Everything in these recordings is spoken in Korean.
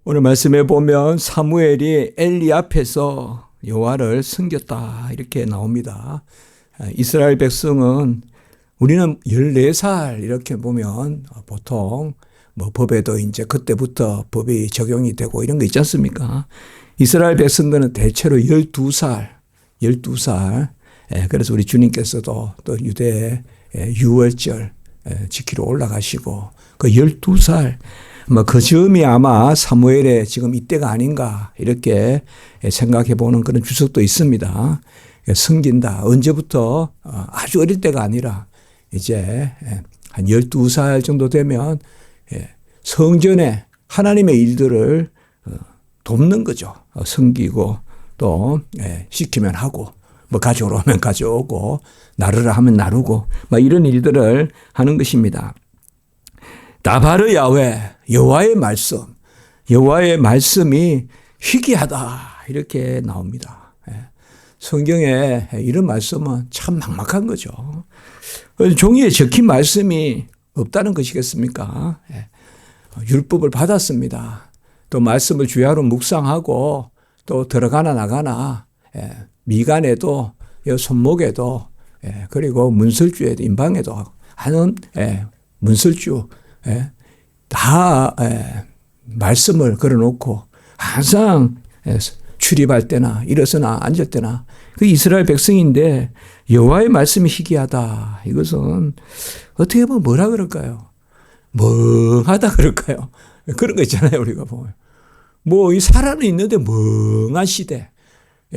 오늘 말씀에 보면 사무엘이 엘리 앞에서 여호와를 섬겼다 이렇게 나옵니다. 이스라엘 백성은 우리는 14살 이렇게 보면 보통 법에도 이제 그때부터 법이 적용이 되고 이런 거 있지 않습니까? 이스라엘 백성들은 대체로 12살. 그래서 우리 주님께서도 또 유대 유월절 지키러 올라가시고 그 12살 그 점이 아마 사무엘의 지금 이때가 아닌가 이렇게 생각해 보는 그런 주석도 있습니다. 섬긴다. 언제부터 아주 어릴 때가 아니라 이제 한 12살 정도 되면 성전에 하나님의 일들을 돕는 거죠. 섬기고 또 시키면 하고 가져오라 하면 가져오고 나르라 하면 나르고 이런 일들을 하는 것입니다. 나바르 야훼 여호와의 말씀이 희귀하다 이렇게 나옵니다. 성경에 이런 말씀은 참 막막한 거죠. 종이에 적힌 말씀이 없다는 것이겠습니까? 율법을 받았습니다. 또 말씀을 주야로 묵상하고 또 들어가나 나가나 미간에도 손목에도 그리고 문설주에도 임방에도 하는 문설주 다 말씀을 걸어놓고 항상 출입할 때나 일어서나 앉을 때나 그 이스라엘 백성인데 여호와의 말씀이 희귀하다. 이것은 어떻게 보면 뭐라 그럴까요? 멍하다 그럴까요? 그런 거 있잖아요. 우리가 보면 이 살아는 있는데 멍한 시대.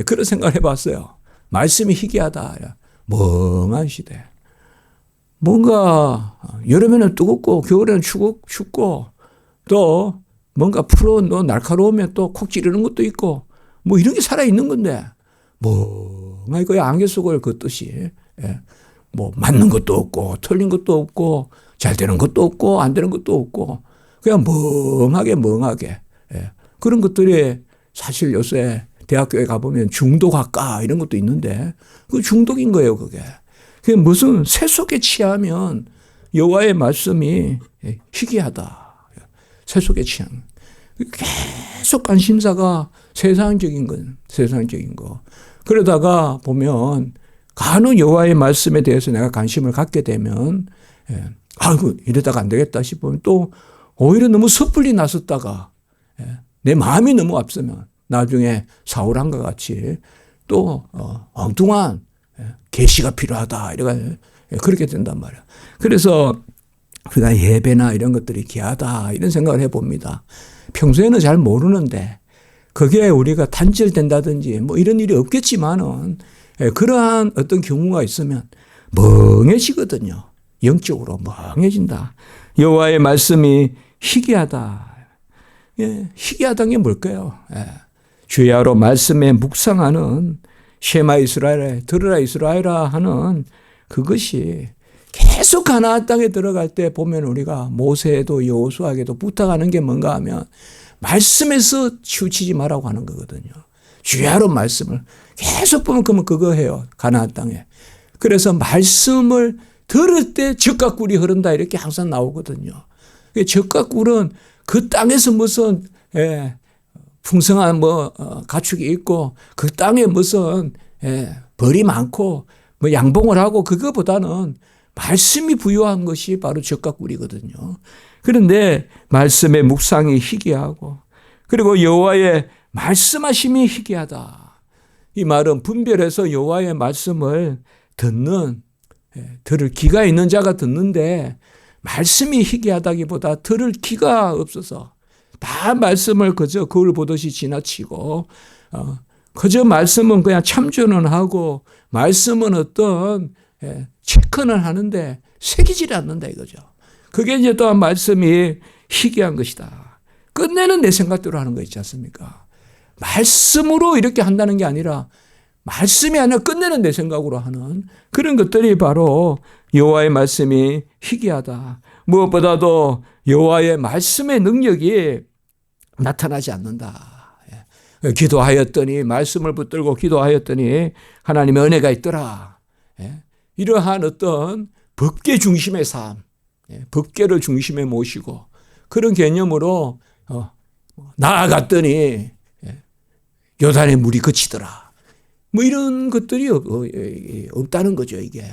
그런 생각을 해봤어요. 말씀이 희귀하다. 멍한 시대. 뭔가 여름에는 뜨겁고 겨울에는 춥고 또 뭔가 푸른 날카로우면 또 콕 찌르는 것도 있고 이런 게 살아있는 건데 멍하니 거의 안개 속을 걷듯이 맞는 것도 없고 틀린 것도 없고 잘 되는 것도 없고 안 되는 것도 없고 그냥 멍하게 그런 것들이 사실 요새 대학교에 가보면 중독학과 이런 것도 있는데 그 중독인 거예요. 그게 무슨 새 속에 취하면 여호와의 말씀이 희귀하다. 새 속에 취하면 계속 관심사가 세상적인 거. 그러다가 보면 간혹 여호와의 말씀에 대해서 내가 관심을 갖게 되면 이러다가 안 되겠다 싶으면 또 오히려 너무 섣불리 나섰다가 내 마음이 너무 앞서면 나중에 사울왕과 같이 또 엉뚱한 계시가 필요하다. 그렇게 된단 말이야. 그래서 우리가 예배나 이런 것들이 귀하다 이런 생각을 해봅니다. 평소에는 잘 모르는데 그게 우리가 단절된다든지 이런 일이 없겠지만은 그러한 어떤 경우가 있으면 멍해지거든요. 영적으로 멍해진다. 여호와의 말씀이 희귀하다. 희귀하다는 게 뭘까요? 주야로 말씀에 묵상하는 쉐마 이스라엘에 들으라 이스라엘아 하는 그것이 계속 가나안 땅에 들어갈 때 보면 우리가 모세에도 여호수아에게도 부탁하는 게 뭔가 하면 말씀에서 치우치지 말라고 하는 거거든요. 주야로 말씀을 계속 보면 그러면 그거 해요. 가나안 땅에. 그래서 말씀을 들을 때 젖과 꿀이 흐른다 이렇게 항상 나오거든요. 젖과 꿀은 그 땅에서 무슨 풍성한 가축이 있고 그 땅에 무슨 벌이 많고 양봉을 하고 그거보다는 말씀이 부여한 것이 바로 젖과 꿀이거든요. 그런데 말씀의 묵상이 희귀하고 그리고 여호와의 말씀하심이 희귀하다. 이 말은 분별해서 여호와의 말씀을 들을 귀가 있는 자가 듣는데 말씀이 희귀하다기보다 들을 귀가 없어서 다 말씀을 그저 거울 보듯이 지나치고 그저 말씀은 그냥 참조는 하고 말씀은 어떤 체크는 하는데 새기질 않는다 이거죠. 그게 이제 또한 말씀이 희귀한 것이다. 끝내는 내 생각대로 하는 거 있지 않습니까? 말씀으로 이렇게 한다는 게 아니라 말씀이 아니라 끝내는 내 생각으로 하는 그런 것들이 바로 여호와의 말씀이 희귀하다. 무엇보다도 여호와의 말씀의 능력이 나타나지 않는다. 기도하였더니 말씀을 붙들고 기도하였더니 하나님의 은혜가 있더라. 이러한 어떤 법계 중심의 삶, 법계를 중심에 모시고 그런 개념으로 나아갔더니 요단의 물이 그치더라. 뭐 이런 것들이 없다는 거죠, 이게.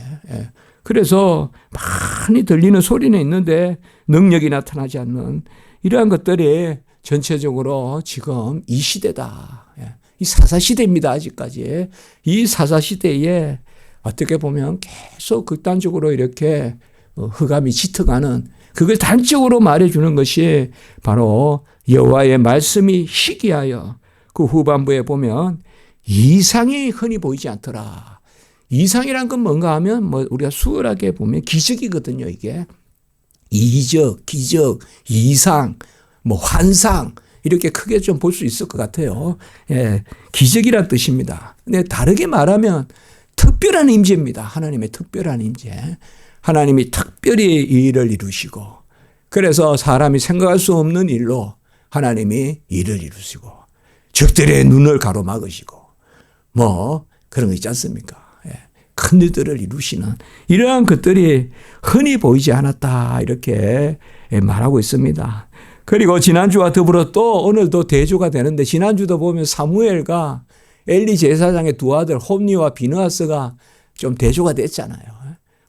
그래서 많이 들리는 소리는 있는데 능력이 나타나지 않는 이러한 것들이 전체적으로 지금 이 시대다. 이 사사시대입니다, 아직까지. 이 사사시대에 어떻게 보면 계속 극단적으로 이렇게 흑암이 짙어가는 그걸 단적으로 말해주는 것이 바로 여호와의 말씀이 희귀하여 그 후반부에 보면 이상이 흔히 보이지 않더라. 이상이란 건 뭔가 하면 뭐 우리가 수월하게 보면 기적이거든요, 이게. 이적, 기적, 이상, 뭐 환상 이렇게 크게 좀 볼 수 있을 것 같아요. 기적이란 뜻입니다. 근데 다르게 말하면 특별한 임재입니다. 하나님의 특별한 임재. 하나님이 특별히 이 일을 이루시고 그래서 사람이 생각할 수 없는 일로 하나님이 일을 이루시고 적들의 눈을 가로막으시고 뭐 그런 거 있지 않습니까? 큰 일들을 이루시는 이러한 것들이 흔히 보이지 않았다 이렇게 말하고 있습니다. 그리고 지난주와 더불어 또 오늘도 대조가 되는데 지난주도 보면 사무엘과 엘리 제사장의 두 아들 홈니와 비느하스가 좀 대조가 됐잖아요.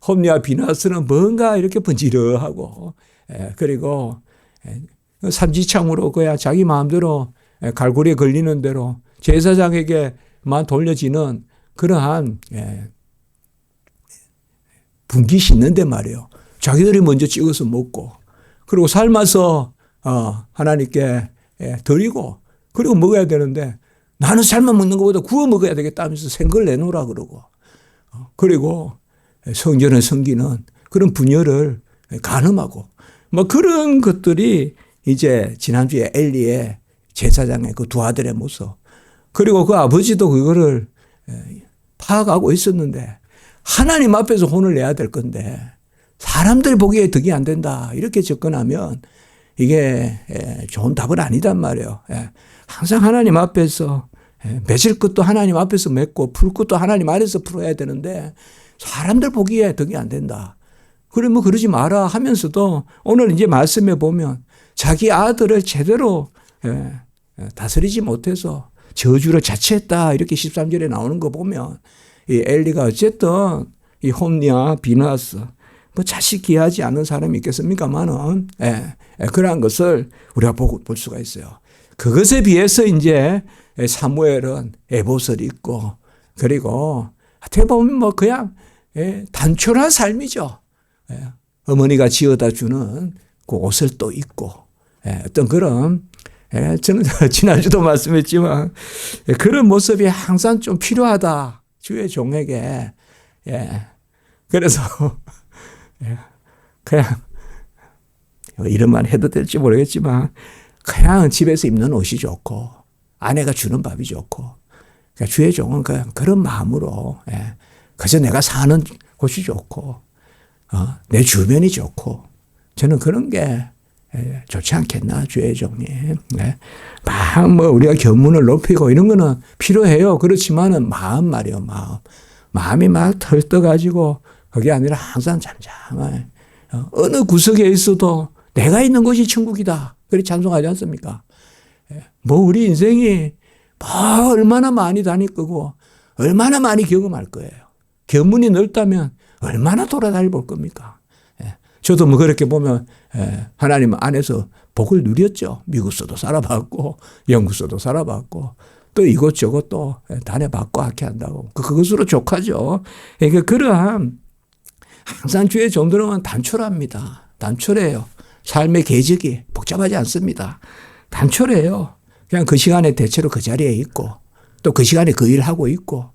홈니와 비느하스는 뭔가 이렇게 번지르하고 그리고 삼지창으로 그야 자기 마음대로 갈고리에 걸리는 대로 제사장에게만 돌려지는 그러한 분깃이 있는데 말이에요. 자기들이 먼저 찍어서 먹고 그리고 삶아서 하나님께 드리고 그리고 먹어야 되는데 나는 삶아 먹는 것보다 구워 먹어야 되겠다 하면서 생걸 내놓으라 그러고 그리고 성전을 섬기는 그런 분열을 간음하고 뭐 그런 것들이 이제 지난주에 엘리의 제사장의 그 두 아들의 모습 그리고 그 아버지도 그거를 파악하고 있었는데 하나님 앞에서 혼을 내야 될 건데 사람들 보기에 득이 안 된다 이렇게 접근하면 이게 좋은 답은 아니단 말이에요. 항상 하나님 앞에서 맺을 것도 하나님 앞에서 맺고 풀 것도 하나님 안에서 풀어야 되는데 사람들 보기에 득이 안 된다. 그러면 그러지 마라 하면서도 오늘 이제 말씀해 보면 자기 아들을 제대로 다스리지 못해서 저주를 자처했다 이렇게 13절에 나오는 거 보면 이 엘리가 어쨌든 이 홈니와 비느하스 뭐 자식 귀하지 않은 사람이 있겠습니까만은 그러한 것을 우리가 볼 수가 있어요. 그것에 비해서 이제 사무엘은 에봇을 입고 그리고 어떻게 보면 뭐 그냥 단촐한 삶이죠. 어머니가 지어다 주는 그 옷을 또 입고 어떤 그런 저는 지난주도 말씀했지만 그런 모습이 항상 좀 필요하다. 주의 종에게. 그래서 그냥 이런 말 해도 될지 모르겠지만 그냥 집에서 입는 옷이 좋고 아내가 주는 밥이 좋고 그러니까 주의 종은 그냥 그런 마음으로 그저 내가 사는 곳이 좋고 내 주변이 좋고 저는 그런 게 좋지 않겠나 주의 종님. 막 뭐 우리가 견문을 높이고 이런 거는 필요해요. 그렇지만은 마음 말이요 마음이 막 털떠가지고 그게 아니라 항상 잠잠해. 어느 구석에 있어도 내가 있는 곳이 천국이다. 그렇게 찬송하지 않습니까? 뭐 우리 인생이 뭐 얼마나 많이 다닐 거고 얼마나 많이 경험할 거예요. 견문이 넓다면 얼마나 돌아다닐 볼 겁니까? 저도 뭐 그렇게 보면 하나님 안에서 복을 누렸죠. 미국서도 살아봤고 영국서도 살아봤고 또 이것저것 또 다녀봤고 하게 한다고. 그것으로 족하죠. 그러니까 그러한 항상 주의 종들은 단촐합니다. 단촐해요. 삶의 궤적이 복잡하지 않습니다. 단촐해요. 그냥 그 시간에 대체로 그 자리에 있고 또 그 시간에 그 일하고 있고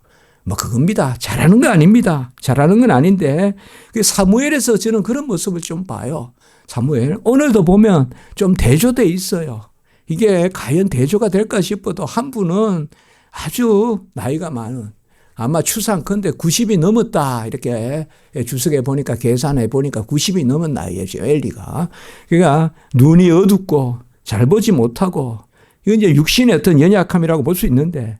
뭐 그겁니다. 잘하는 거 아닙니다. 잘하는 건 아닌데 사무엘에서 저는 그런 모습을 좀 봐요. 사무엘 오늘도 보면 좀 대조돼 있어요. 이게 과연 대조가 될까 싶어도 한 분은 아주 나이가 많은 아마 추상컨대 90이 넘었다 이렇게 주석에 보니까 계산해 보니까 90이 넘은 나이에요. 엘리가. 그러니까 눈이 어둡고 잘 보지 못하고 이건 이제 육신의 어떤 연약함이라고 볼 수 있는데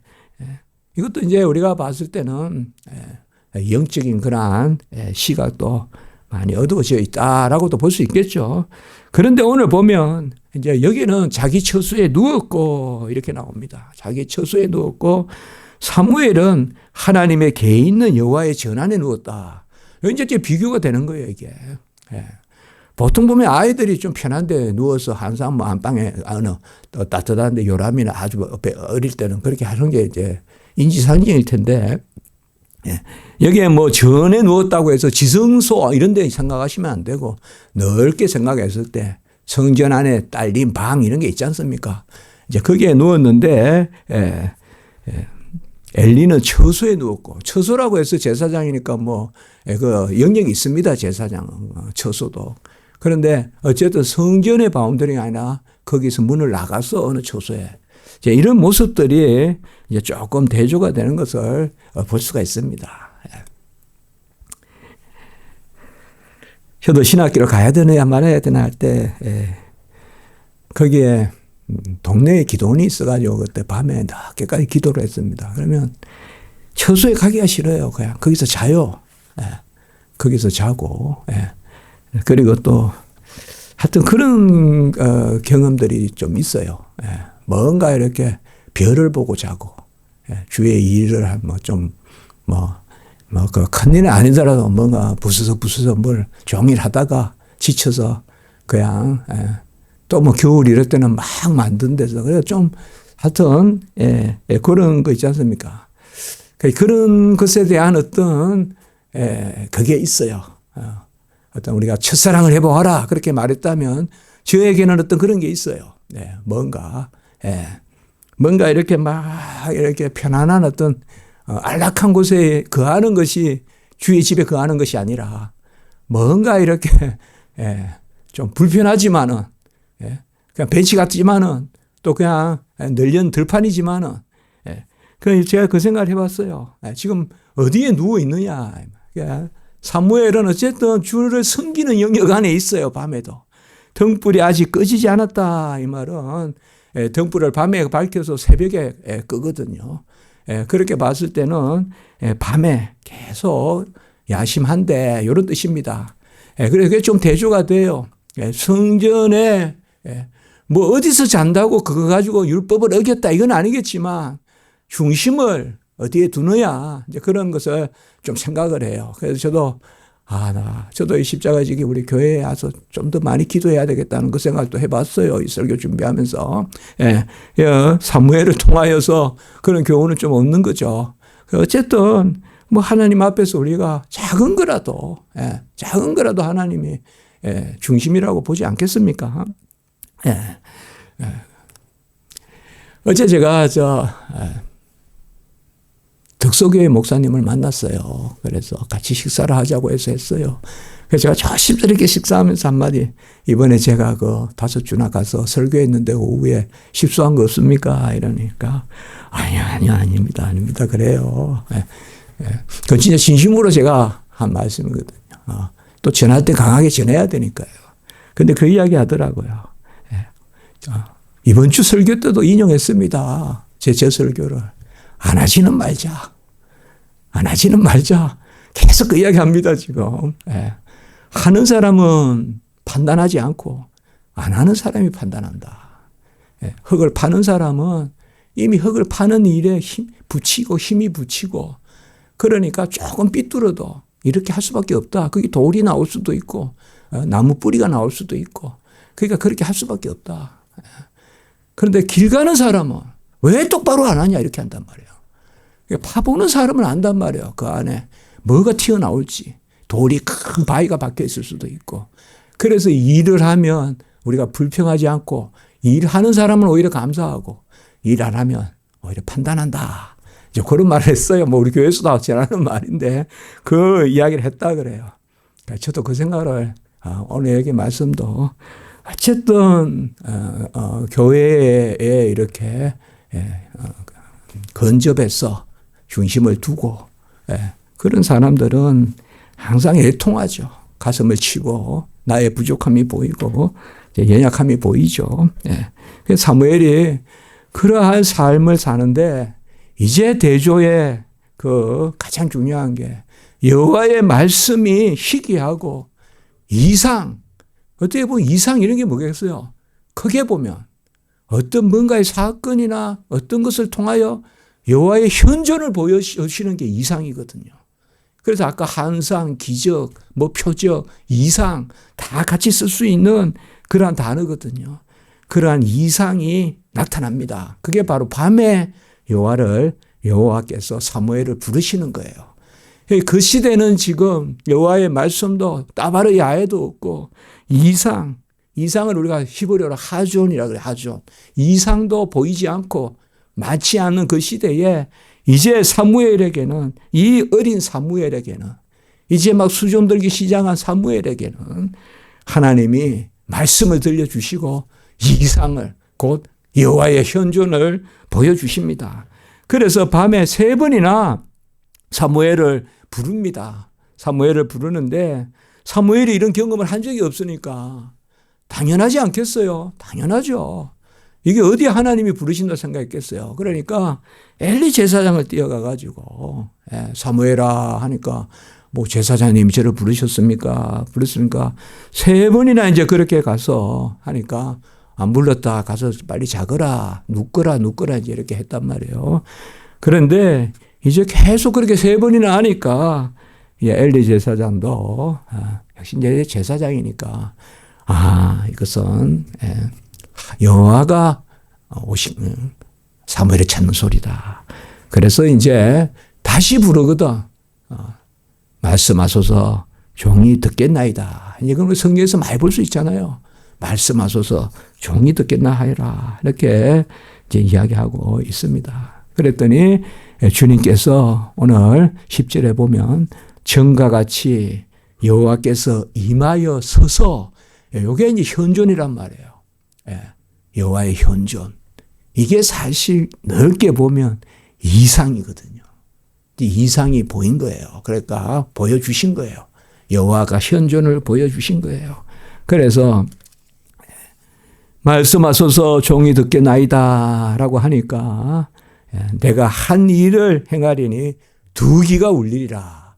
이것도 이제 우리가 봤을 때는 영적인 그러한 시각도 많이 어두워져 있다라고도 볼 수 있겠죠. 그런데 오늘 보면 이제 여기는 자기 처소에 누웠고 이렇게 나옵니다. 자기 처소에 누웠고 사무엘은 하나님의 계 있는 여호와의 전안에 누웠다. 이제 비교가 되는 거예요, 이게. 예. 보통 보면 아이들이 좀 편한데 누워서 항상 뭐 안방에 또 따뜻한데 요람이나 아주 어릴 때는 그렇게 하는 게 이제 인지상정일 텐데, 예. 여기에 뭐 전에 누웠다고 해서 지성소 이런 데 생각하시면 안 되고 넓게 생각했을 때 성전 안에 딸린 방 이런 게 있지 않습니까? 이제 거기에 누웠는데, 엘리는 처소에 누웠고, 처소라고 해서 제사장이니까 뭐, 그 영역이 있습니다. 제사장, 처소도. 그런데 어쨌든 성전의 바운더리가 아니라 거기서 문을 나가서 어느 처소에. 이제 이런 모습들이 이제 조금 대조가 되는 것을 볼 수가 있습니다. 저도 신학교를 가야 되나 말아야 되나 할 때, 거기에 동네에 기도원이 있어가지고 그때 밤에 늦게까지 기도를 했습니다. 그러면 처소에 가기가 싫어요. 그냥 거기서 자요. 거기서 자고. 그리고 또 하여튼 그런 경험들이 좀 있어요. 뭔가 이렇게 별을 보고 자고 주의 일을 하면 그 큰일은 아니더라도 뭔가 부스서 뭘 종일 하다가 지쳐서 그냥 또 뭐 겨울 이럴 때는 막 만든 데서 그래서 좀 하여튼 그런 거 있지 않습니까? 그런 것에 대한 어떤 그게 있어요. 어떤 우리가 첫사랑을 해보아라 그렇게 말했다면 저에게는 어떤 그런 게 있어요. 뭔가 이렇게 막 이렇게 편안한 어떤 안락한 곳에 거하는 것이 주의 집에 거하는 것이 아니라 뭔가 이렇게 좀 불편하지만은 그냥 벤치 같지만은 또 그냥 널련 들판이지만은 그래서 제가 그 생각을 해봤어요. 지금 어디에 누워 있느냐. 사무엘은 어쨌든 주를 섬기는 영역 안에 있어요. 밤에도. 등불이 아직 꺼지지 않았다. 이 말은 등불을 밤에 밝혀서 새벽에 끄거든요. 그렇게 봤을 때는 밤에 계속 야심한데 이런 뜻입니다. 그래서 그게 좀 대조가 돼요. 성전에 뭐 어디서 잔다고 그거 가지고 율법을 어겼다 이건 아니겠지만 중심을 어디에 두느냐 이제 그런 것을 좀 생각을 해요. 그래서 저도 이 십자가지기 우리 교회에 와서 좀 더 많이 기도해야 되겠다는 그 생각도 해봤어요. 이 설교 준비하면서. 사무엘을 통하여서 그런 교훈은 좀 얻는 거죠. 어쨌든 뭐 하나님 앞에서 우리가 작은 거라도 하나님이 중심이라고 보지 않겠습니까? 어제 제가 덕소교회 목사님을 만났어요. 그래서 같이 식사를 하자고 해서 했어요. 그래서 제가 조심스럽게 식사하면서 한마디, 이번에 제가 그 5주나 가서 설교했는데 오후에 실수한 거 없습니까? 이러니까, 아닙니다. 그래요. 그건 진짜 진심으로 제가 한 말씀이거든요. 또 전할 때 강하게 전해야 되니까요. 근데 그 이야기 하더라고요. 이번 주 설교 때도 인용했습니다. 제 설교를. 안 하지는 말자. 계속 그 이야기 합니다, 지금. 하는 사람은 판단하지 않고, 안 하는 사람이 판단한다. 흙을 파는 사람은 이미 흙을 파는 일에 힘이 붙이고, 그러니까 조금 삐뚤어도 이렇게 할 수밖에 없다. 그게 돌이 나올 수도 있고, 나무 뿌리가 나올 수도 있고, 그러니까 그렇게 할 수밖에 없다. 그런데 길 가는 사람은 왜 똑바로 안 하냐 이렇게 한단 말이에요. 파보는 사람은 안단 말이에요. 그 안에 뭐가 튀어나올지. 돌이 큰 바위가 박혀 있을 수도 있고. 그래서 일을 하면 우리가 불평하지 않고 일하는 사람은 오히려 감사하고 일 안 하면 오히려 판단한다. 이제 그런 말을 했어요. 뭐 우리 교회에서도 전하는 말인데 그 이야기를 했다 그래요. 저도 그 생각을 오늘 여기 말씀도 어쨌든 교회에 이렇게 건접해서 중심을 두고 그런 사람들은 항상 애통하죠. 가슴을 치고 나의 부족함이 보이고 연약함이 보이죠. 그래서 사무엘이 그러한 삶을 사는데 이제 대조의 그 가장 중요한 게 여호와의 말씀이 희귀하고 이상, 어떻게 보면 이상 이런 게 뭐겠어요? 크게 보면 어떤 뭔가의 사건이나 어떤 것을 통하여 여호와의 현존을 보여주시는 게 이상이거든요. 그래서 아까 환상, 기적, 뭐 표적, 이상 다 같이 쓸 수 있는 그러한 단어거든요. 그러한 이상이 나타납니다. 그게 바로 밤에 여호와께서 사무엘을 부르시는 거예요. 그 시대는 지금 여호와의 말씀도 따바르 야훼도 없고 이상을 우리가 히브리어로 하존이라고 그래요. 하존. 이상도 보이지 않고 많지 않은 그 시대에 이제 사무엘에게는, 이 어린 사무엘에게는, 이제 막 수종 들기 시작한 사무엘에게는 하나님이 말씀을 들려주시고 이상을, 곧 여호와의 현존을 보여주십니다. 그래서 밤에 3번이나 사무엘을 부릅니다. 사무엘을 부르는데 사무엘이 이런 경험을 한 적이 없으니까 당연하지 않겠어요? 당연하죠. 이게 어디에 하나님이 부르신다 생각했겠어요. 그러니까 엘리 제사장을 뛰어가 가지고 사무엘아 하니까 뭐 제사장님이 저를 부르셨습니까? 부르셨습니까? 3번이나 이제 그렇게 가서 하니까 안 불렀다. 가서 빨리 자거라. 눕거라. 이제 이렇게 했단 말이에요. 그런데 이제 계속 그렇게 3번이나 하니까 엘리 제사장도 역시 이제 제사장이니까 이것은 여호와가 사무엘을 찾는 소리다. 그래서 이제 다시 부르거든. 말씀하소서 종이 듣겠나이다. 이건 성경에서 많이 볼 수 있잖아요. 말씀하소서 종이 듣겠나 하여라. 이렇게 이제 이야기하고 있습니다. 그랬더니 주님께서 오늘 10절에 보면 정과 같이 여호와께서 임하여 서서, 이게 이제 현존이란 말이에요. 여호와의 현존. 이게 사실 넓게 보면 이상이거든요. 이상이 보인 거예요. 그러니까 보여주신 거예요. 여호와가 현존을 보여주신 거예요. 그래서 말씀하소서 종이 듣겠나이다 라고 하니까 내가 한 일을 행하리니 2귀가 울리리라.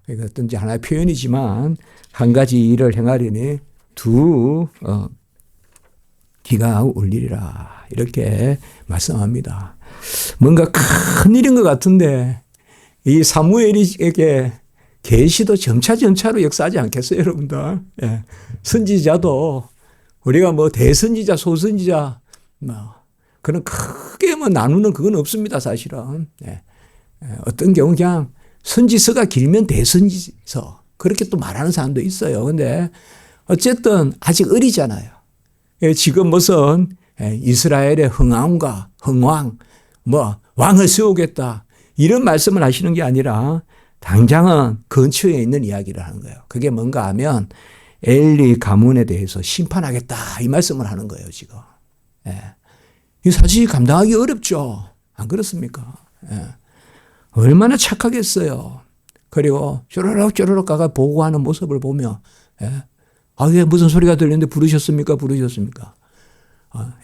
그러니까 어떤지 하나의 표현이지만 한 가지 일을 행하리니 2귀가 울리리라. 이렇게 말씀합니다. 뭔가 큰 일인 것 같은데 이 사무엘에게 계시도 점차로 역사하지 않겠어요, 여러분들? 선지자도 우리가 뭐 대선지자, 소선지자, 그런 크게 나누는 그건 없습니다, 사실은. 어떤 경우 그냥 선지서가 길면 대선지서, 그렇게 또 말하는 사람도 있어요. 근데 어쨌든 아직 어리잖아요. 지금 무슨 이스라엘의 흥왕, 왕을 세우겠다. 이런 말씀을 하시는 게 아니라 당장은 근처에 있는 이야기를 하는 거예요. 그게 뭔가 하면 엘리 가문에 대해서 심판하겠다. 이 말씀을 하는 거예요, 지금. 이 사실 감당하기 어렵죠. 안 그렇습니까? 얼마나 착하겠어요. 그리고 쪼르륵 가가 보고하는 모습을 보며 이게 무슨 소리가 들리는데 부르셨습니까?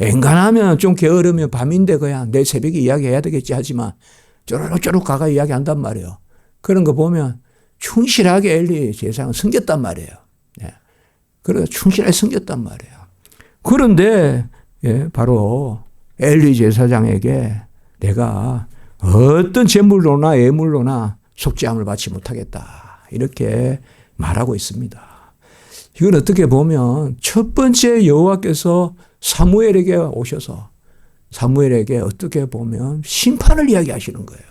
엔간하면 좀 게으르면 밤인데 그냥 내 새벽에 이야기해야 되겠지 하지만 쪼르륵 가가 이야기한단 말이에요. 그런 거 보면 충실하게 엘리 제사장은 섬겼단 말이에요. 그래서 충실하게 섬겼단 말이에요. 그런데 바로 엘리 제사장에게 내가 어떤 제물로나 예물로나 속죄함을 받지 못하겠다. 이렇게 말하고 있습니다. 이건 어떻게 보면 첫 번째 여호와께서 사무엘에게 오셔서 사무엘에게 어떻게 보면 심판을 이야기하시는 거예요.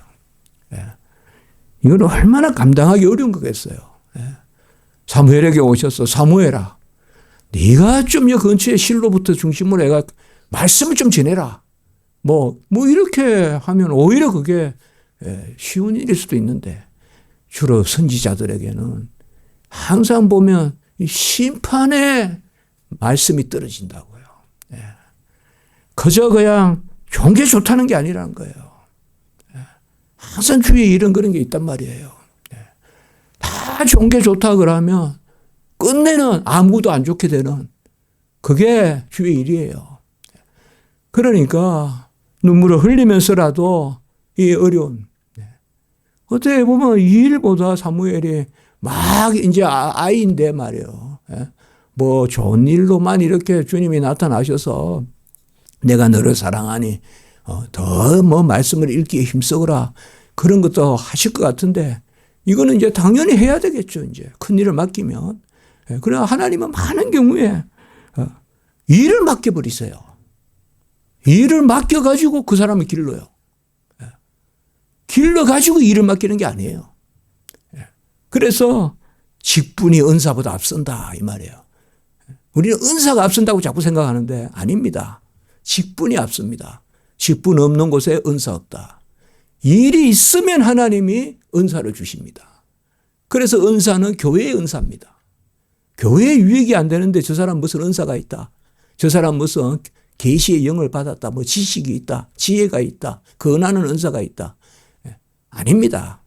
이건 얼마나 감당하기 어려운 거겠어요. 사무엘에게 오셔서 사무엘아, 네가 좀 여 근처에 실로부터 중심으로 해가 말씀을 좀 전해라. 뭐 이렇게 하면 오히려 그게 쉬운 일일 수도 있는데 주로 선지자들에게는 항상 보면 이 심판의 말씀이 떨어진다고요. 그저 그냥 좋은 게 좋다는 게 아니라는 거예요. 항상 주위에 이런 그런 게 있단 말이에요. 다 좋은 게 좋다 그러면 끝내는 아무것도 안 좋게 되는 그게 주의 일이에요. 그러니까 눈물을 흘리면서라도 이 어려운, 어떻게 보면 이 일보다 사무엘이 막 이제 아이인데 말이에요. 뭐 좋은 일로만 이렇게 주님이 나타나셔서 내가 너를 사랑하니 더 뭐 말씀을 읽기에 힘쓰거라 그런 것도 하실 것 같은데 이거는 이제 당연히 해야 되겠죠. 이제 큰 일을 맡기면. 그러나 하나님은 많은 경우에 일을 맡겨버리세요. 일을 맡겨가지고 그 사람을 길러요. 길러가지고 일을 맡기는 게 아니에요. 그래서 직분이 은사보다 앞선다 이 말이에요. 우리는 은사가 앞선다고 자꾸 생각하는데 아닙니다. 직분이 앞섭니다. 직분 없는 곳에 은사 없다. 일이 있으면 하나님이 은사를 주십니다. 그래서 은사는 교회의 은사입니다. 교회에 유익이 안 되는데 저 사람 무슨 은사가 있다. 저 사람 무슨 계시의 영을 받았다. 뭐 지식이 있다. 지혜가 있다. 권하는 은사가 있다. 아닙니다.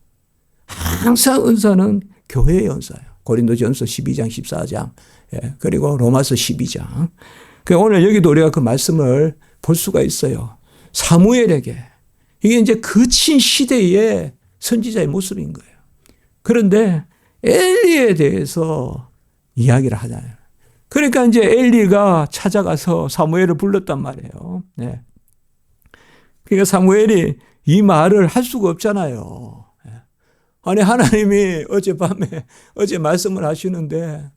항상 은사는 교회의 은사예요. 고린도전서 12장 14장 그리고 로마서 12장. 오늘 여기도 우리가 그 말씀을 볼 수가 있어요. 사무엘에게 이게 이제 거친 시대의 선지자의 모습인 거예요. 그런데 엘리에 대해서 이야기를 하잖아요. 그러니까 이제 엘리가 찾아가서 사무엘을 불렀단 말이에요. 네. 그러니까 사무엘이 이 말을 할 수가 없잖아요. 아니 하나님이 어제 말씀을 하시는데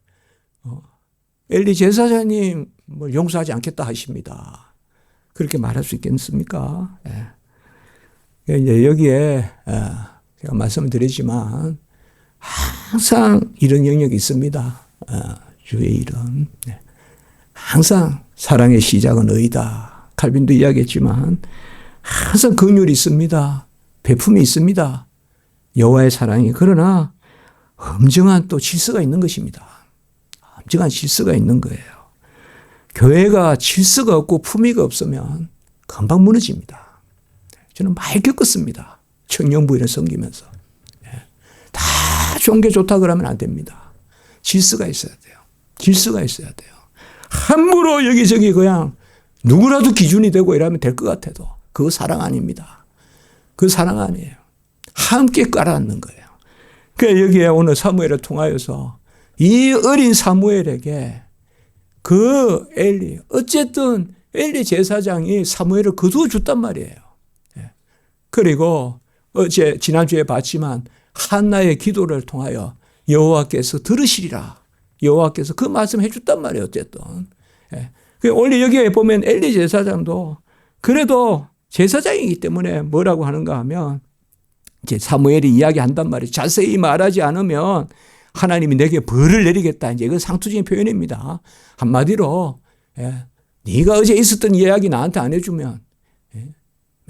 엘리 제사장님 뭐 용서하지 않겠다 하십니다. 그렇게 말할 수 있겠습니까? 이제 여기에 제가 말씀을 드리지만 항상 이런 영역이 있습니다. 주의 일은 항상 사랑의 시작은 의다. 칼빈도 이야기했지만 항상 긍휼이 있습니다. 베품이 있습니다. 여호와의 사랑이. 그러나 엄정한 또 질서가 있는 것입니다. 엄정한 질서가 있는 거예요. 교회가 질서가 없고 품위가 없으면 금방 무너집니다. 저는 많이 겪었습니다. 청년부인을 섬기면서. 다 좋은 게 좋다 그러면 안 됩니다. 질서가 있어야 돼요. 질서가 있어야 돼요. 함부로 여기저기 그냥 누구라도 기준이 되고 이러면 될 것 같아도 그거 사랑 아닙니다. 그 사랑 아니에요. 함께 깔아앉는 거예요. 그러니까 여기에 오늘 사무엘을 통하여서 이 어린 사무엘에게 그 엘리, 어쨌든 엘리 제사장이 사무엘을 거두어 줬단 말이에요. 그리고 지난주에 봤지만 한나의 기도를 통하여 여호와께서 들으시리라. 여호와께서 그 말씀 해줬단 말이에요. 어쨌든. 원래 여기에 보면 엘리 제사장도 그래도 제사장이기 때문에 뭐라고 하는가 하면 이제 사무엘이 이야기한단 말이에요. 자세히 말하지 않으면 하나님이 내게 벌을 내리겠다. 이제 이건 상투적인 표현입니다. 한마디로 네가 어제 있었던 이야기 나한테 안 해주면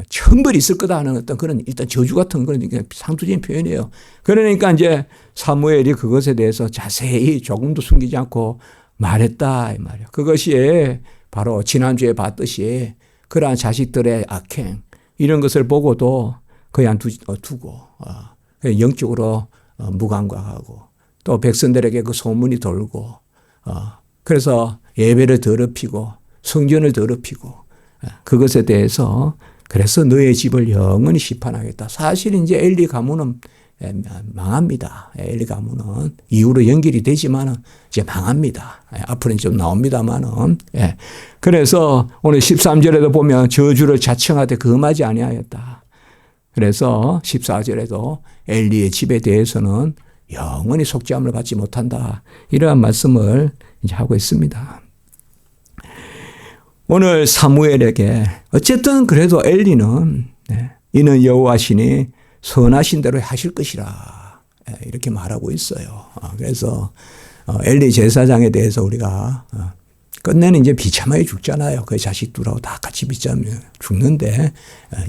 천벌이 있을 거다 하는 어떤 그런 일단 저주 같은 그런 상투적인 표현이에요. 그러니까 이제 사무엘이 그것에 대해서 자세히 조금도 숨기지 않고 말했다 이 말이에요. 그것이 바로 지난주에 봤듯이 그러한 자식들의 악행 이런 것을 보고도 그냥 두고 영적으로 무감각하고 또 백성들에게 그 소문이 돌고 그래서 예배를 더럽히고 성전을 더럽히고 그것에 대해서 그래서 너의 집을 영원히 심판하겠다. 사실 이제 엘리 가문은 망합니다. 엘리 가문은 이후로 연결이 되지만은 이제 망합니다. 앞으로는 좀 나옵니다만은. 그래서 오늘 13절에도 보면 저주를 자청하되 금하지 아니하였다. 그래서 14절에도 엘리의 집에 대해서는 영원히 속죄함을 받지 못한다. 이러한 말씀을 이제 하고 있습니다. 오늘 사무엘에게 어쨌든 그래도 엘리는 이는 여호와시니 선하신 대로 하실 것이라 이렇게 말하고 있어요. 그래서 엘리 제사장에 대해서 우리가 끝내는 이제 비참하게 죽잖아요. 그 자식들하고 다 같이 비참하게 죽는데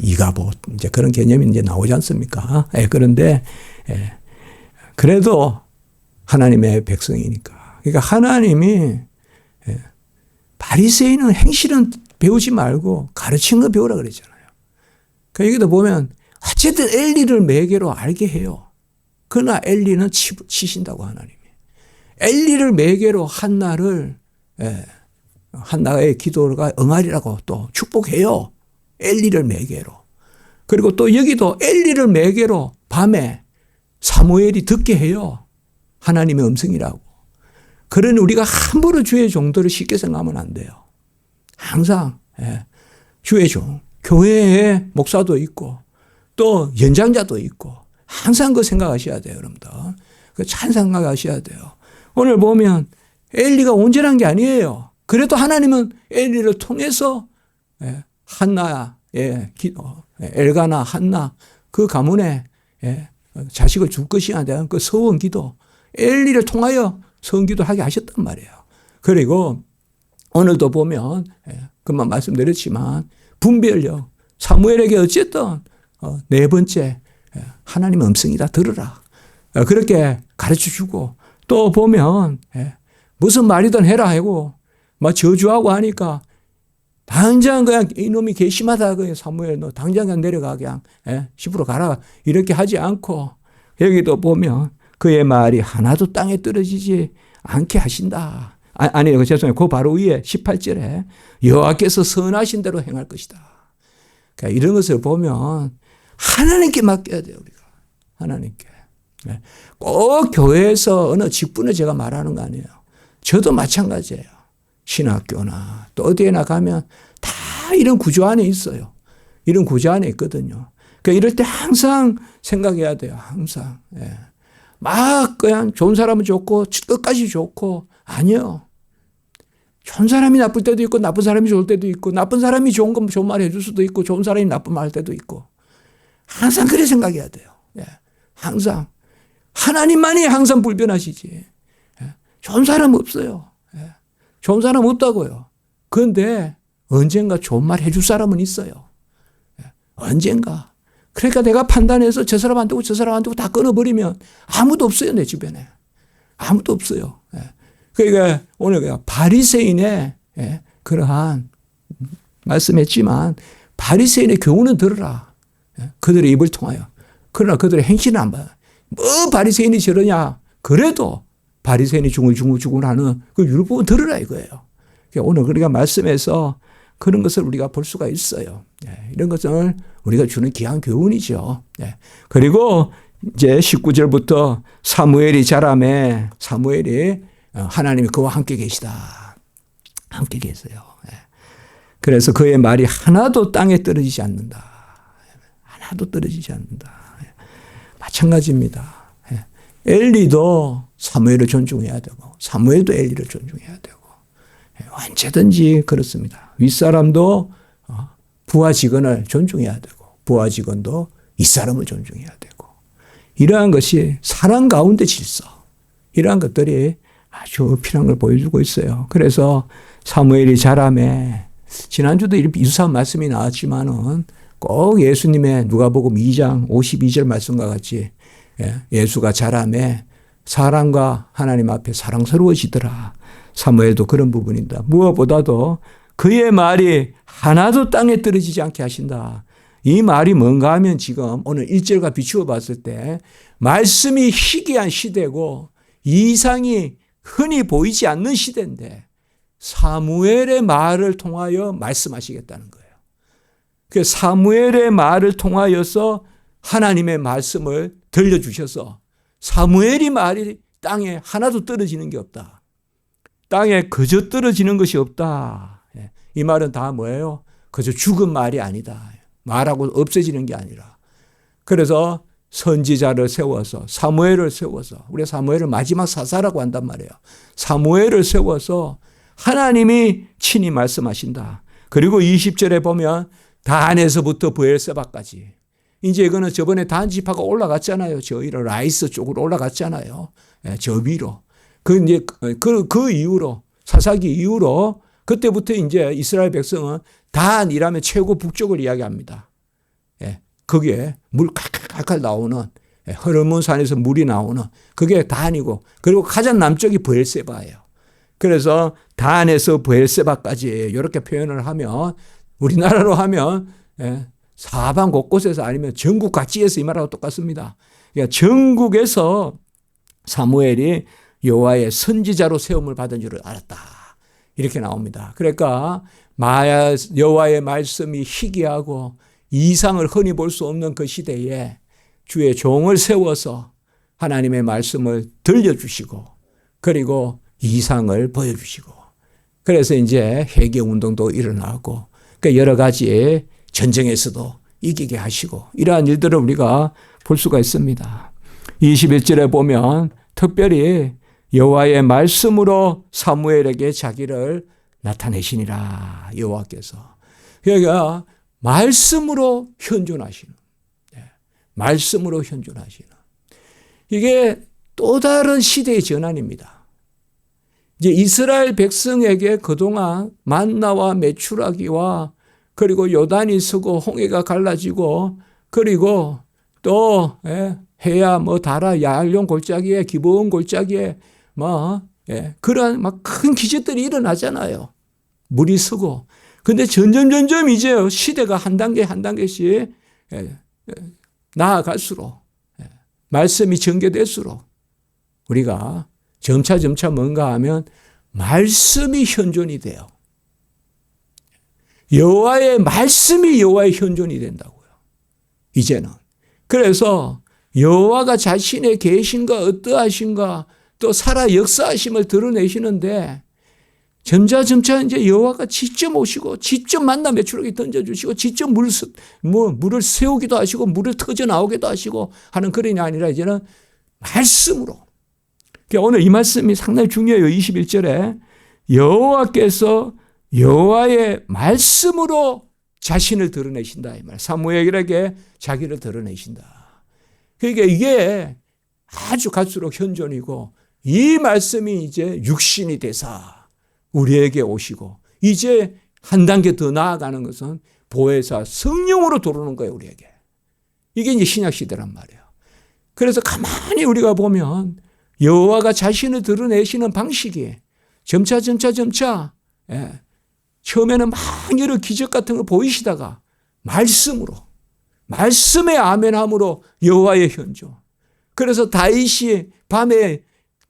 이가봇 이제 그런 개념이 이제 나오지 않습니까? 그런데 그래도 하나님의 백성이니까. 그러니까 하나님이 바리새인은 행실은 배우지 말고 가르치는 거 배우라 그랬잖아요. 그러니까 여기도 보면 어쨌든 엘리를 매개로 알게 해요. 그러나 엘리는 치신다고 하나님이. 엘리를 매개로 한나의 기도가 응하리라고 또 축복해요. 엘리를 매개로. 그리고 또 여기도 엘리를 매개로 밤에 사무엘이 듣게 해요. 하나님의 음성이라고. 그러니 우리가 함부로 주의 종들을 쉽게 생각하면 안 돼요. 항상 주의 종, 교회에 목사도 있고 또 연장자도 있고 항상 그 생각하셔야 돼요, 여러분들. 잘 생각하셔야 돼요. 오늘 보면 엘리가 온전한 게 아니에요. 그래도 하나님은 엘리를 통해서 한나, 엘가나, 한나 그 가문에 자식을 줄 것이야 대한 그 서원 기도, 엘리를 통하여 서원 기도하게 하셨단 말이에요. 그리고 오늘도 보면 그만 말씀드렸지만 분별력, 사무엘에게 어쨌든 네 번째 하나님의 음성이다 들으라. 그렇게 가르쳐주고 또 보면 무슨 말이든 해라 하고 막 저주하고 하니까 당장 그냥 이놈이 괘씸하다. 그 사무엘 너 당장 그냥 내려가 그냥 집으로 가라. 이렇게 하지 않고 여기도 보면 그의 말이 하나도 땅에 떨어지지 않게 하신다. 아니요. 죄송해요. 그 바로 위에 18절에 여호와께서 선하신 대로 행할 것이다. 그러니까 이런 것을 보면 하나님께 맡겨야 돼요. 우리가. 하나님께. 꼭 교회에서 어느 직분을 제가 말하는 거 아니에요. 저도 마찬가지예요. 신학교나 또 어디에나 가면 다 이런 구조 안에 있어요. 이런 구조 안에 있거든요. 그러니까 이럴 때 항상 생각해야 돼요. 항상. 막 그냥 좋은 사람은 좋고 끝까지 좋고 아니요. 좋은 사람이 나쁠 때도 있고 나쁜 사람이 좋을 때도 있고 나쁜 사람이 좋은 말 해줄 수도 있고 좋은 사람이 나쁜 말 할 때도 있고 항상 그래 생각해야 돼요. 항상. 하나님만이 항상 불변하시지. 좋은 사람 없어요. 좋은 사람 없다고요. 그런데 언젠가 좋은 말 해줄 사람은 있어요. 언젠가. 그러니까 내가 판단해서 저 사람 안 되고 저 사람 안 되고 다 끊어버리면 아무도 없어요. 내 주변에. 아무도 없어요. 그러니까 오늘 바리새인의 그러한 말씀했지만 바리새인의 교훈은 들으라. 그들의 입을 통하여. 그러나 그들의 행실은 안 봐요. 뭐 바리새인이 저러냐. 그래도 바리새인이 중얼중얼 하는 그 율법은 들으라 이거예요. 오늘 우리가 말씀에서 그런 것을 우리가 볼 수가 있어요. 이런 것을 우리가 주는 귀한 교훈이죠. 그리고 이제 19절부터 사무엘이 자라매 사무엘이 하나님이 그와 함께 계시다. 함께 계세요. 그래서 그의 말이 하나도 땅에 떨어지지 않는다. 하나도 떨어지지 않는다. 마찬가지입니다. 엘리도 사무엘을 존중해야 되고 사무엘도 엘리를 존중해야 되고 언제든지 그렇습니다. 윗사람도 부하 직원을 존중해야 되고 부하 직원도 윗사람을 존중해야 되고 이러한 것이 사랑 가운데 질서 이러한 것들이 아주 필요한 걸 보여주고 있어요. 그래서 사무엘이 자라매 지난주도 유사한 말씀이 나왔지만은 꼭 예수님의 누가복음 2장 52절 말씀과 같이 예수가 자라매 사람과 하나님 앞에 사랑스러워지더라. 사무엘도 그런 부분입니다. 무엇보다도 그의 말이 하나도 땅에 떨어지지 않게 하신다. 이 말이 뭔가 하면 지금 오늘 1절과 비추어 봤을 때 말씀이 희귀한 시대고 이상이 흔히 보이지 않는 시대인데 사무엘의 말을 통하여 말씀하시겠다는 거예요. 그 사무엘의 말을 통하여서 하나님의 말씀을 들려주셔서 사무엘이 말이 땅에 하나도 떨어지는 게 없다. 땅에 그저 떨어지는 것이 없다. 이 말은 다 뭐예요? 그저 죽은 말이 아니다. 말하고 없어지는 게 아니라. 그래서 선지자를 세워서 사무엘을 세워서 우리가 사무엘을 마지막 사사라고 한단 말이에요. 사무엘을 세워서 하나님이 친히 말씀하신다. 그리고 20절에 보면 단에서부터 브엘세바까지. 이제 이거는 저번에 단 지파가 올라갔잖아요. 저희로 라이스 쪽으로 올라갔잖아요. 저 위로. 그 이후로 사사기 이후로 그때부터 이제 이스라엘 백성은 단이라면 최고 북쪽을 이야기합니다. 거기에 물 칼칼칼 나오는 허르몬 산에서 물이 나오는 그게 단이고 그리고 가장 남쪽이 브엘세바예요. 그래서 단에서 브엘세바까지 이렇게 표현을 하면 우리나라로 하면 사방 곳곳에서 아니면 전국 각지에서 이 말하고 똑같습니다. 그러니까 전국에서 사무엘이 여호와의 선지자로 세움을 받은 줄을 알았다. 이렇게 나옵니다. 그러니까 여호와의 말씀이 희귀하고 이상을 흔히 볼 수 없는 그 시대에 주의 종을 세워서 하나님의 말씀을 들려주시고 그리고 이상을 보여주시고 그래서 이제 회개운동도 일어나고 그러니까 여러 가지 전쟁에서도 이기게 하시고 이러한 일들을 우리가 볼 수가 있습니다. 21절에 보면 특별히 여호와의 말씀으로 사무엘에게 자기를 나타내시니라. 여호와께서. 그러니까 말씀으로 현존하시는. 말씀으로 현존하시는. 이게 또 다른 시대의 전환입니다. 이제 이스라엘 백성에게 그동안 만나와 메추라기와 그리고 요단이 서고 홍해가 갈라지고 그리고 또 해야 뭐 달아 야알용 골짜기에 기브온 골짜기에 그런 막 큰 기적들이 일어나잖아요. 물이 서고. 근데 점점 이제 시대가 한 단계 한 단계씩 나아갈수록 말씀이 전개될수록 우리가 점차 뭔가 하면 말씀이 현존이 돼요. 여호와의 말씀이 여호와의 현존이 된다고요. 이제는. 그래서 여호와가 자신의 계신가 어떠하신가 또 살아 역사하심을 드러내시는데 점차 이제 여호와가 직접 오시고 직접 만나 메추라기 던져주시고 직접 물을 세우기도 하시고 물을 터져 나오기도 하시고 하는 그런 게 아니라 이제는 말씀으로. 그러니까 오늘 이 말씀이 상당히 중요해요. 21절에 여호와께서 여호와의 말씀으로 자신을 드러내신다. 이 말. 사무엘에게 자기를 드러내신다. 그러니까 이게 아주 갈수록 현존이고 이 말씀이 이제 육신이 되사 우리에게 오시고 이제 한 단계 더 나아가는 것은 보혜사 성령으로 들어오는 거예요. 우리에게. 이게 이제 신약 시대란 말이에요. 그래서 가만히 우리가 보면 여호와가 자신을 드러내시는 방식이 점차 처음에는 막 여러 기적 같은 걸 보이시다가 말씀에 아멘함으로 여호와의 현존. 그래서 다윗이 밤에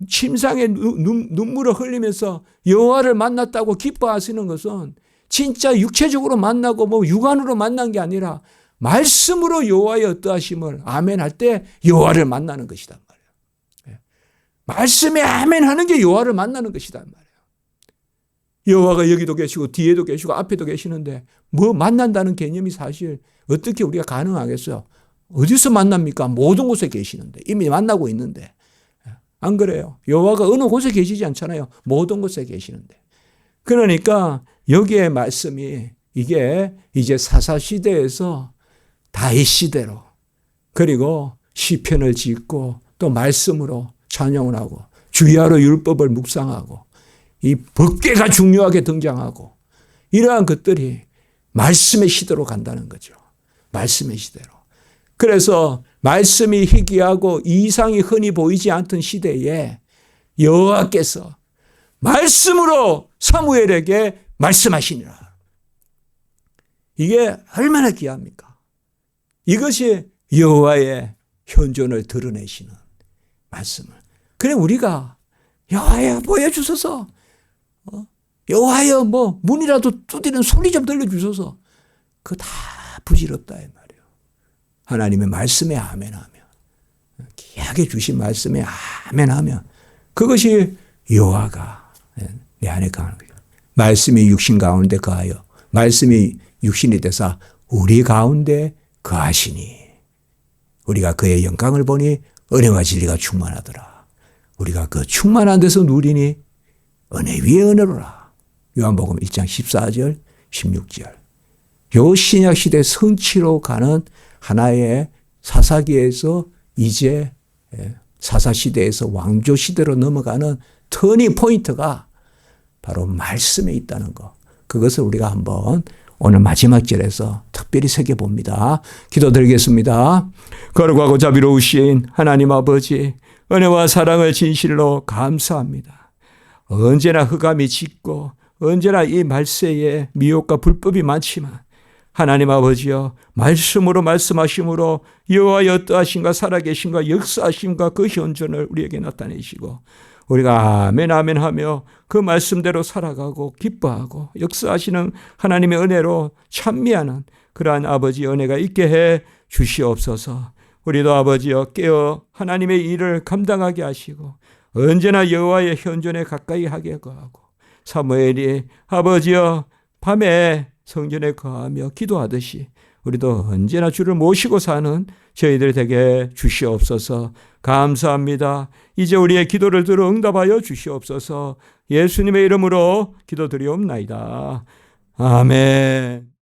침상에 눈물을 흘리면서 여호와를 만났다고 기뻐하시는 것은 진짜 육체적으로 만나고 뭐 육안으로 만난 게 아니라 말씀으로 여호와의 어떠하심을 아멘할 때 여호와를 만나는 것이단 말이에요. 말씀에 아멘하는 게 여호와를 만나는 것이단 말이에요. 여호와가 여기도 계시고 뒤에도 계시고 앞에도 계시는데 뭐 만난다는 개념이 사실 어떻게 우리가 가능하겠어요? 어디서 만납니까? 모든 곳에 계시는데 이미 만나고 있는데 안 그래요? 여호와가 어느 곳에 계시지 않잖아요. 모든 곳에 계시는데. 그러니까 여기에 말씀이 이게 이제 사사시대에서 다윗 시대로 그리고 시편을 짓고 또 말씀으로 찬양을 하고 주야로 율법을 묵상하고 이 법궤가 중요하게 등장하고 이러한 것들이 말씀의 시대로 간다는 거죠. 말씀의 시대로. 그래서 말씀이 희귀하고 이상이 흔히 보이지 않던 시대에 여호와께서 말씀으로 사무엘에게 말씀하시니라. 이게 얼마나 귀합니까? 이것이 여호와의 현존을 드러내시는 말씀을. 그래 우리가 여호와여 보여주소서. 여호와여 뭐 문이라도 두드리는 소리 좀 들려주소서. 그거 다 부질없다 이 말이에요. 하나님의 말씀에 아멘하면 귀하게 주신 말씀에 아멘하면 그것이 여호와가 내 안에 거하는 거예요. 말씀이 육신 가운데 거하여 말씀이 육신이 되사 우리 가운데 거하시니 우리가 그의 영광을 보니 은혜와 진리가 충만하더라. 우리가 그 충만한 데서 누리니 은혜 위에 은혜로라. 요한복음 1장 14절 16절. 요 신약시대 성취로 가는 하나의 사사기에서 이제 사사시대에서 왕조시대로 넘어가는 터닝 포인트가 바로 말씀에 있다는 것. 그것을 우리가 한번 오늘 마지막 절에서 특별히 새겨봅니다. 기도드리겠습니다. 거룩하고 자비로우신 하나님 아버지, 은혜와 사랑을 진실로 감사합니다. 언제나 흑암이 짙고 언제나 이 말세에 미혹과 불법이 많지만 하나님 아버지여 말씀으로 말씀하심으로 여호와의 어떠하신가 살아계신가 역사하심과 그 현존을 우리에게 나타내시고 우리가 아멘 아멘 하며 그 말씀대로 살아가고 기뻐하고 역사하시는 하나님의 은혜로 찬미하는 그러한 아버지 은혜가 있게 해 주시옵소서. 우리도 아버지여 깨어 하나님의 일을 감당하게 하시고 언제나 여호와의 현존에 가까이 하게 거하고 사무엘이 아버지여 밤에 성전에 거하며 기도하듯이 우리도 언제나 주를 모시고 사는 저희들 되게 주시옵소서. 감사합니다. 이제 우리의 기도를 들어 응답하여 주시옵소서. 예수님의 이름으로 기도드리옵나이다. 아멘.